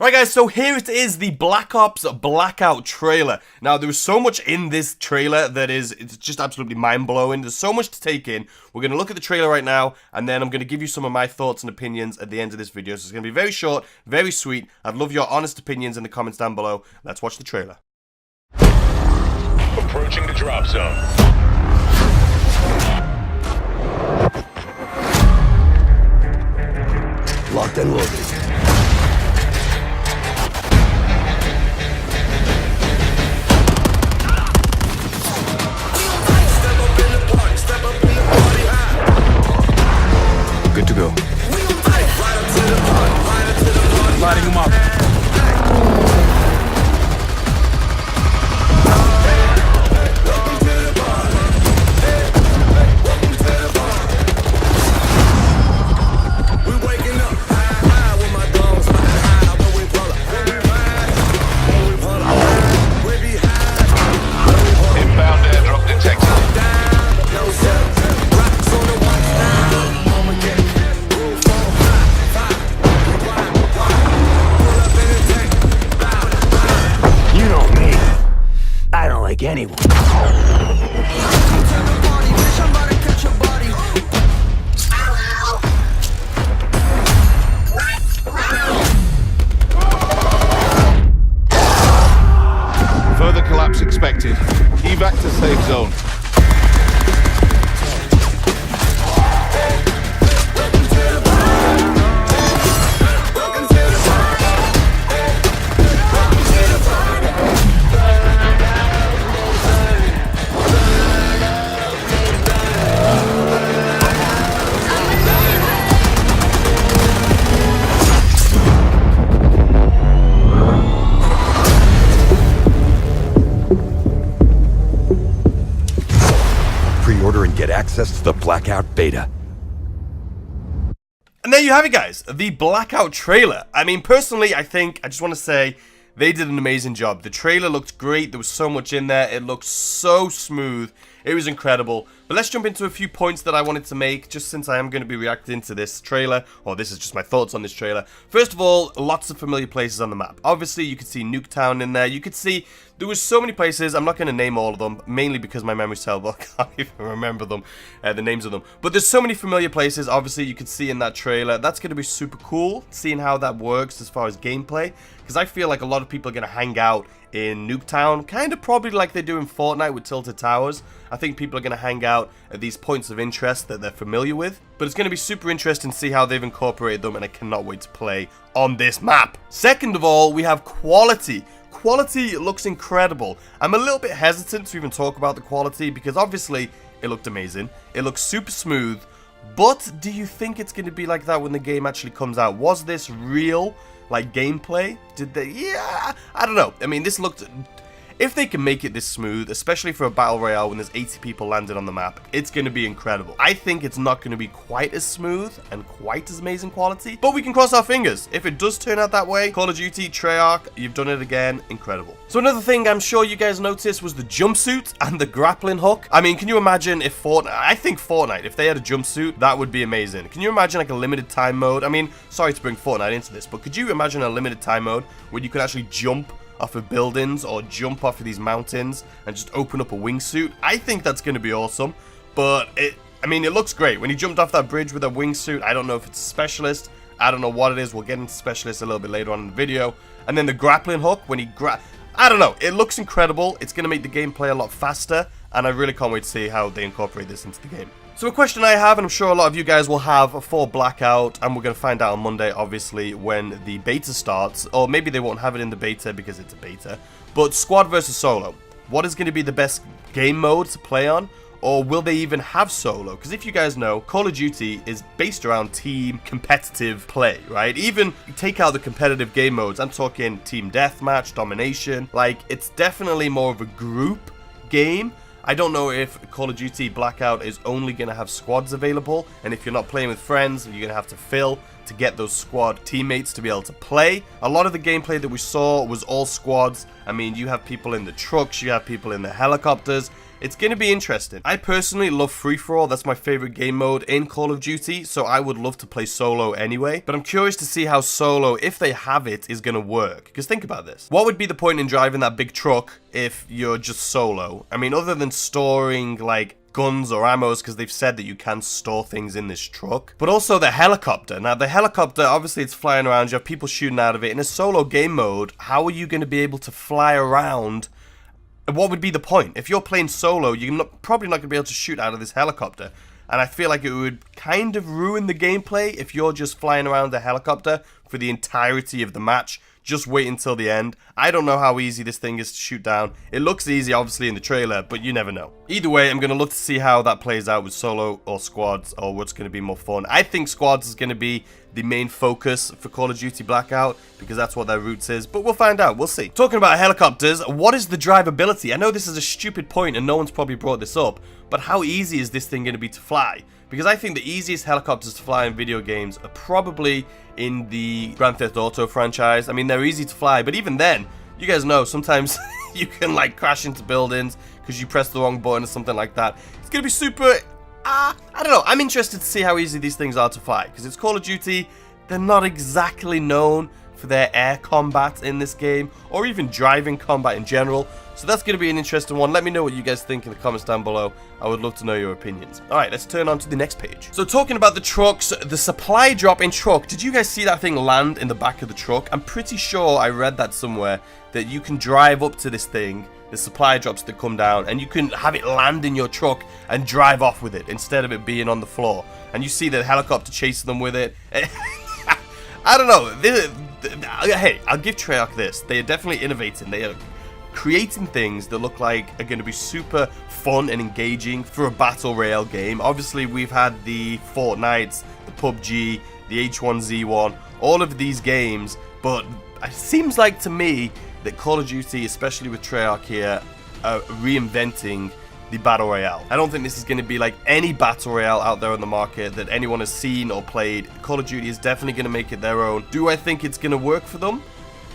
Alright guys, so here it is, the Black Ops Blackout trailer. Now, there was so much in this trailer that it's just absolutely mind-blowing. There's so much to take in. We're going to look at the trailer right now, and then I'm going to give you some of my thoughts and opinions at the end of this video. So it's going to be very short, very sweet. I'd love your honest opinions in the comments down below. Let's watch the trailer. Approaching the drop zone. Locked and loaded. Good to go. Lighting them up. Inbound airdrop detected. You know me. I don't like anyone. Further collapse expected. Evac to safe zone. Pre-order and get access to the Blackout beta. And there you have it, guys. The Blackout trailer. I mean, personally, I just want to say they did an amazing job. The trailer looked great. There was so much in there. It looked so smooth. It was incredible. But let's jump into a few points that I wanted to make, just since I am going to be reacting to this trailer, or this is just my thoughts on this trailer. First of all, lots of familiar places on the map. Obviously, you could see Nuketown in there. You could see there was so many places. I'm not going to name all of them, mainly because my memory's terrible. I can't even remember them, the names of them. But there's so many familiar places, obviously, you could see in that trailer. That's going to be super cool, seeing how that works as far as gameplay. Because I feel like a lot of people are going to hang out in Nuketown, kind of probably like they do in Fortnite with Tilted Towers. I think people are going to hang out at these points of interest that they're familiar with. But it's going to be super interesting to see how they've incorporated them, and I cannot wait to play on this map. Second of all, we have quality. Quality looks incredible. I'm a little bit hesitant to even talk about the quality because obviously it looked amazing. It looks super smooth. But do you think it's going to be like that when the game actually comes out? Was this real, like, gameplay? Did they? Yeah, I don't know. I mean, this looked... If they can make it this smooth, especially for a battle royale when there's 80 people landed on the map, it's going to be incredible. I think it's not going to be quite as smooth and quite as amazing quality, but we can cross our fingers. If it does turn out that way, Call of Duty, Treyarch, you've done it again, incredible. So another thing I'm sure you guys noticed was the jumpsuit and the grappling hook. I mean, can you imagine if I think Fortnite, if they had a jumpsuit, that would be amazing. Can you imagine like a limited time mode? I mean, sorry to bring Fortnite into this, but could you imagine a limited time mode where you could actually jump off of buildings or jump off of these mountains and just open up a wingsuit? I think that's going to be awesome, but I mean, it looks great. When he jumped off that bridge with a wingsuit, I don't know if it's a specialist. I don't know what it is. We'll get into specialist a little bit later on in the video. And then the grappling hook, when he I don't know. It looks incredible. It's going to make the gameplay a lot faster, and I really can't wait to see how they incorporate this into the game. So a question I have, and I'm sure a lot of you guys will have for Blackout, and we're going to find out on Monday, obviously, when the beta starts, or maybe they won't have it in the beta because it's a beta, but squad versus solo. What is going to be the best game mode to play on? Or will they even have solo? Because if you guys know, Call of Duty is based around team competitive play, right? Even take out the competitive game modes, I'm talking team deathmatch, domination, like it's definitely more of a group game. I don't know if Call of Duty Blackout is only going to have squads available, and if you're not playing with friends, you're going to have to fill to get those squad teammates to be able to play. A lot of the gameplay that we saw was all squads. I mean, you have people in the trucks, you have people in the helicopters. It's going to be interesting. I personally love free-for-all. That's my favorite game mode in Call of Duty, so I would love to play solo anyway. But I'm curious to see how solo, if they have it, is going to work. Because think about this. What would be the point in driving that big truck if you're just solo? I mean, other than storing, like, guns or ammos, because they've said that you can store things in this truck, but also the helicopter. Now the helicopter, obviously it's flying around, you have people shooting out of it. In a solo game mode, how are you going to be able to fly around? What would be the point? If you're playing solo, you're probably not going to be able to shoot out of this helicopter, and I feel like it would kind of ruin the gameplay if you're just flying around the helicopter for the entirety of the match. Just wait until the end. I don't know how easy this thing is to shoot down. It looks easy, obviously, in the trailer, but you never know. Either way, I'm going to look to see how that plays out with solo or squads, or what's going to be more fun. I think squads is going to be the main focus for Call of Duty Blackout, because that's what their roots is, but we'll find out. We'll see. Talking about helicopters, what is the drivability? I know this is a stupid point, and no one's probably brought this up, but how easy is this thing going to be to fly? Because I think the easiest helicopters to fly in video games are probably in the Grand Theft Auto franchise. I mean, they're easy to fly, but even then, you guys know, sometimes you can, like, crash into buildings because you press the wrong button or something like that. It's going to be super... I don't know. I'm interested to see how easy these things are to fly, because it's Call of Duty. They're not exactly known for their air combat in this game, or even driving combat in general. So that's going to be an interesting one. Let me know what you guys think in the comments down below. I would love to know your opinions. Alright, let's turn on to the next page. So talking about the trucks, the supply drop in truck. Did you guys see that thing land in the back of the truck? I'm pretty sure I read that somewhere, that you can drive up to this thing, the supply drops that come down, and you can have it land in your truck and drive off with it instead of it being on the floor. And you see the helicopter chasing them with it. I don't know. Hey, I'll give Treyarch this. They are definitely innovating. They are creating things that look like are going to be super fun and engaging for a battle royale game. Obviously, we've had the Fortnites, the PUBG, the H1Z1, all of these games, but it seems like to me that Call of Duty, especially with Treyarch here, are reinventing the battle royale. I don't think this is going to be like any battle royale out there on the market that anyone has seen or played. Call of Duty is definitely going to make it their own. Do I think it's going to work for them?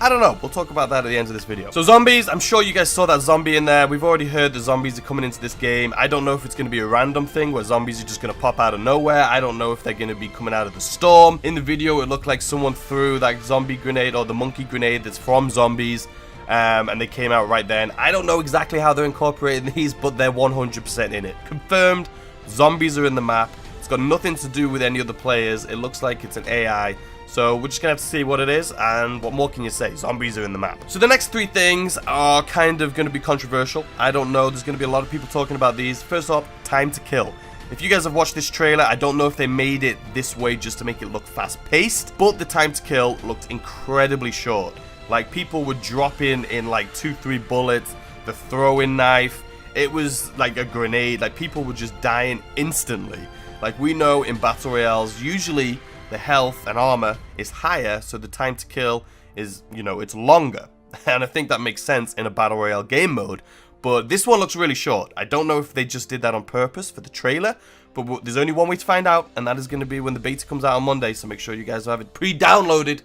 I don't know. We'll talk about that at the end of this video. So zombies, I'm sure you guys saw that zombie in there. We've already heard the zombies are coming into this game. I don't know if it's going to be a random thing where zombies are just going to pop out of nowhere. I don't know if they're going to be coming out of the storm. In the video, it looked like someone threw that zombie grenade or the monkey grenade that's from zombies. And they came out right then. I don't know exactly how they're incorporating these, but they're 100% in it. Confirmed, zombies are in the map. It's got nothing to do with any other players. It looks like it's an AI. So we're just going to have to see what it is, and what more can you say? Zombies are in the map. So the next three things are kind of going to be controversial. I don't know. There's going to be a lot of people talking about these. First off, time to kill. If you guys have watched this trailer, I don't know if they made it this way just to make it look fast-paced, but the time to kill looked incredibly short. Like, people would drop in like 2-3 bullets, the throwing knife. It was like a grenade. Like, people were just dying instantly. Like, we know in battle royales, usually the health and armor is higher, so the time to kill is, you know, it's longer. And I think that makes sense in a battle royale game mode. But this one looks really short. I don't know if they just did that on purpose for the trailer, but there's only one way to find out, and that is going to be when the beta comes out on Monday, so make sure you guys have it pre-downloaded.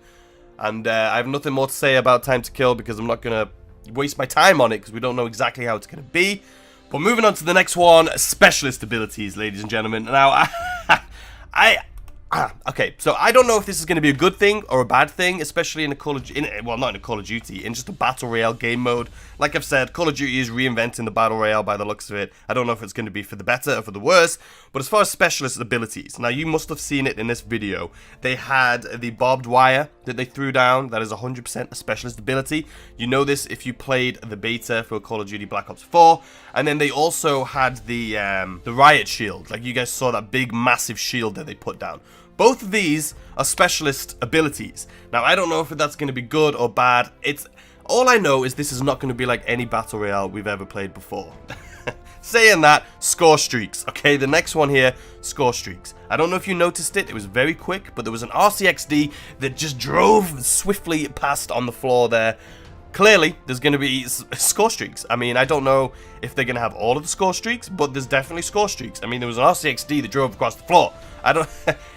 And I have nothing more to say about time to kill, because I'm not going to waste my time on it, because we don't know exactly how it's going to be. But moving on to the next one, specialist abilities, ladies and gentlemen. Now, okay, so I don't know if this is going to be a good thing or a bad thing, especially in a Call of Duty, well, not in a Call of Duty, in just a Battle Royale game mode. Like I've said, Call of Duty is reinventing the Battle Royale by the looks of it. I don't know if it's going to be for the better or for the worse, but as far as specialist abilities, now you must have seen it in this video. They had the barbed wire that they threw down. That is 100% a specialist ability. You know this if you played the beta for Call of Duty Black Ops 4. And then they also had the riot shield. Like, you guys saw that big, massive shield that they put down. Both of these are specialist abilities. Now, I don't know if that's going to be good or bad. All I know is this is not going to be like any Battle Royale we've ever played before. Saying that, score streaks. Okay, the next one here, score streaks. I don't know if you noticed it. It was very quick, but there was an RCXD that just drove swiftly past on the floor there. Clearly, there's going to be score streaks. I mean, I don't know if they're going to have all of the score streaks, but there's definitely score streaks. I mean, there was an RCXD that drove across the floor.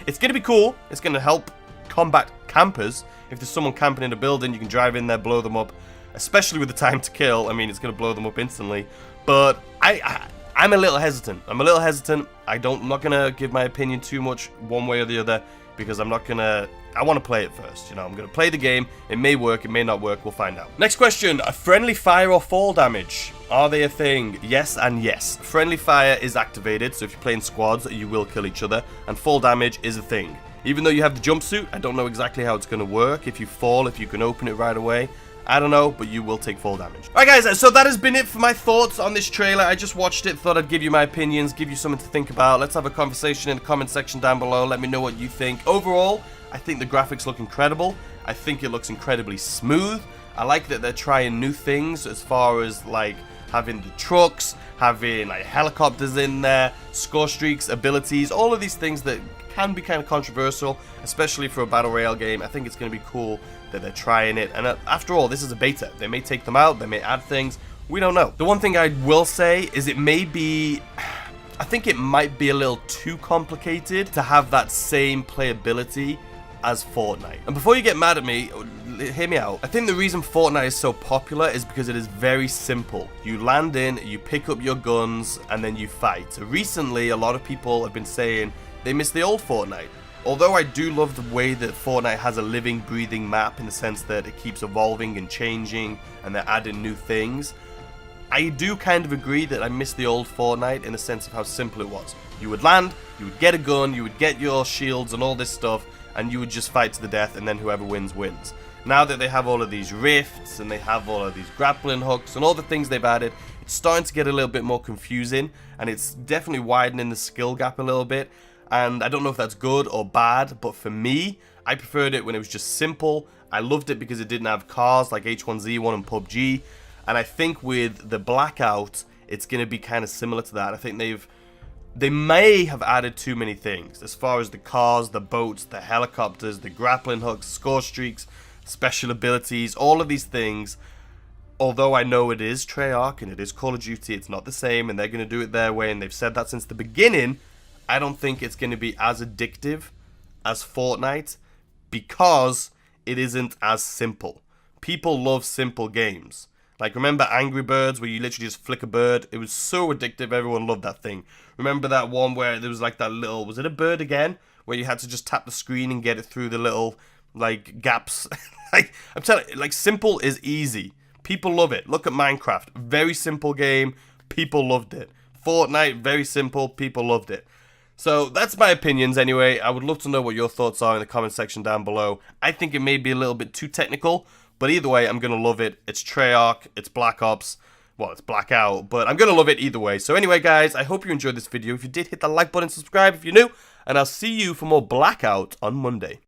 It's going to be cool. It's going to help combat campers. If there's someone camping in a building, you can drive in there, blow them up, especially with the time to kill. I mean, it's going to blow them up instantly. But I'm a little hesitant. I'm not going to give my opinion too much one way or the other, because I want to play it first. You know, I'm going to play the game. It may work, it may not work. We'll find out. Next question. Friendly fire or fall damage? Are they a thing? Yes and yes. Friendly fire is activated, so if you're playing squads, you will kill each other. And fall damage is a thing. Even though you have the jumpsuit, I don't know exactly how it's going to work. If you fall, if you can open it right away, I don't know, but you will take fall damage. Alright guys, so that has been it for my thoughts on this trailer. I just watched it, thought I'd give you my opinions, give you something to think about. Let's have a conversation in the comment section down below. Let me know what you think. Overall, I think the graphics look incredible. I think it looks incredibly smooth. I like that they're trying new things as far as like having the trucks, having like helicopters in there, score streaks, abilities, all of these things that can be kind of controversial, especially for a battle royale game. I think it's going to be cool that they're trying it, and after all, this is a beta. They may take them out, they may add things, we don't know. The one thing I will say is it may be, I think it might be a little too complicated to have that same playability as Fortnite. And before you get mad at me, hear me out. I think the reason Fortnite is so popular is because it is very simple. You land in, you pick up your guns, and then you fight. Recently, a lot of people have been saying they miss the old Fortnite. Although I do love the way that Fortnite has a living, breathing map in the sense that it keeps evolving and changing and they're adding new things, I do kind of agree that I miss the old Fortnite in the sense of how simple it was. You would land, you would get a gun, you would get your shields and all this stuff, and you would just fight to the death, and then whoever wins, wins. Now that they have all of these rifts, and they have all of these grappling hooks, and all the things they've added, it's starting to get a little bit more confusing, and it's definitely widening the skill gap a little bit. And I don't know if that's good or bad, but for me, I preferred it when it was just simple. I loved it because it didn't have cars like H1Z1 and PUBG. And I think with the Blackout, it's going to be kind of similar to that. I think they may have added too many things as far as the cars, the boats, the helicopters, the grappling hooks, score streaks, special abilities, all of these things. Although I know it is Treyarch and it is Call of Duty, it's not the same, and they're going to do it their way, and they've said that since the beginning. I don't think it's going to be as addictive as Fortnite because it isn't as simple. People love simple games. Like, remember Angry Birds, where you literally just flick a bird? It was so addictive, everyone loved that thing. Remember that one where there was like that little, was it a bird again? Where you had to just tap the screen and get it through the little, like, gaps. Like, I'm telling you, like, simple is easy. People love it. Look at Minecraft. Very simple game. People loved it. Fortnite, very simple. People loved it. So that's my opinions anyway. I would love to know what your thoughts are in the comment section down below. I think it may be a little bit too technical, but either way, I'm going to love it. It's Treyarch, it's Black Ops, well, it's Blackout, but I'm going to love it either way. So anyway, guys, I hope you enjoyed this video. If you did, hit that like button, subscribe if you're new, and I'll see you for more Blackout on Monday.